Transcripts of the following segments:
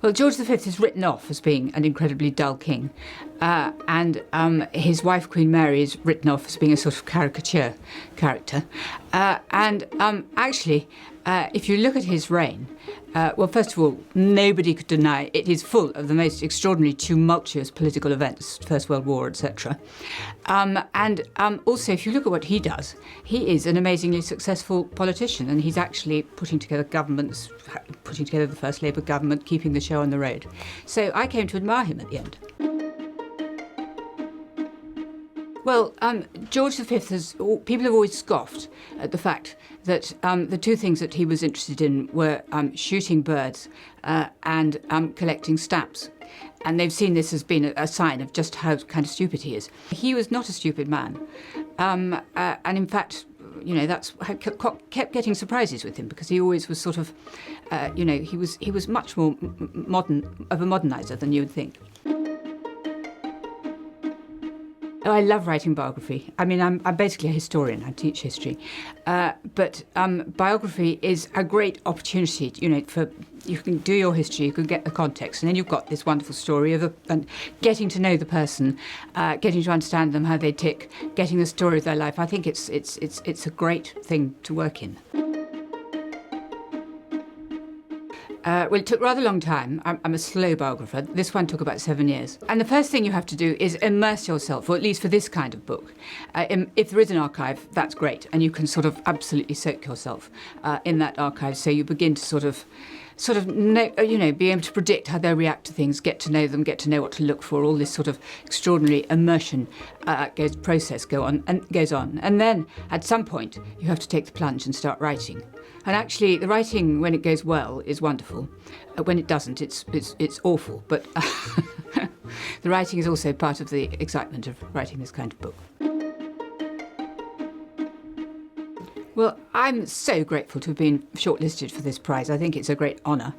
Well, George V is written off as being an incredibly dull king, and his wife, Queen Mary, is written off as being a sort of caricature character. Actually, if you look at his reign, well, first of all, nobody could deny it is full of the most extraordinarily tumultuous political events, First World War, etc. Also, if you look at what he does, he is an amazingly successful politician, and he's actually putting together governments, putting together the first Labour government, keeping the show on the road. So I came to admire him at the end. Well, George V people have always scoffed at the fact that the two things that he was interested in were shooting birds and collecting stamps. And they've seen this as being a sign of just how kind of stupid he is. He was not a stupid man. And in fact, you know, that's kept getting surprises with him, because he always was sort of, you know, he was much more modern, of a moderniser than you would think. Oh, I love writing biography. I mean, I'm basically a historian. I teach history. But biography is a great opportunity, you know, for you can do your history, you can get the context, and then you've got this wonderful story of and getting to know the person, getting to understand them, how they tick, getting the story of their life. I think it's a great thing to work in. Well, it took rather a long time. I'm a slow biographer. This one took about 7 years. And the first thing you have to do is immerse yourself, or at least for this kind of book. If there is an archive, that's great, and you can sort of absolutely soak yourself in that archive. So you begin to sort of know, you know, be able to predict how they'll react to things, get to know them, get to know what to look for. All this sort of extraordinary immersion process goes on. And then at some point you have to take the plunge and start writing. And actually, the writing, when it goes well, is wonderful. When it doesn't, it's awful. But the writing is also part of the excitement of writing this kind of book. Well, I'm so grateful to have been shortlisted for this prize. I think it's a great honour.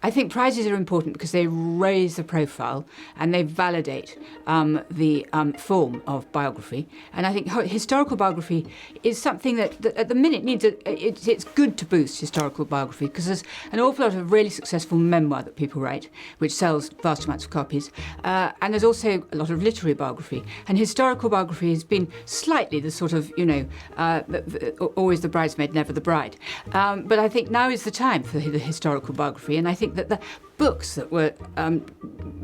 I think prizes are important because they raise the profile and they validate the form of biography. And I think historical biography is something that at the minute needs it's good to boost historical biography, because there's an awful lot of really successful memoir that people write, which sells vast amounts of copies. And there's also a lot of literary biography. And historical biography has been slightly the sort of, you know, always the bridesmaid, never the bride. But I think now is the time for the historical biography, and I think that the books that were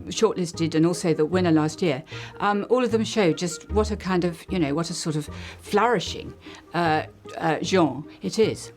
shortlisted and also the winner last year, all of them show just what a kind of, you know, what a sort of flourishing genre it is.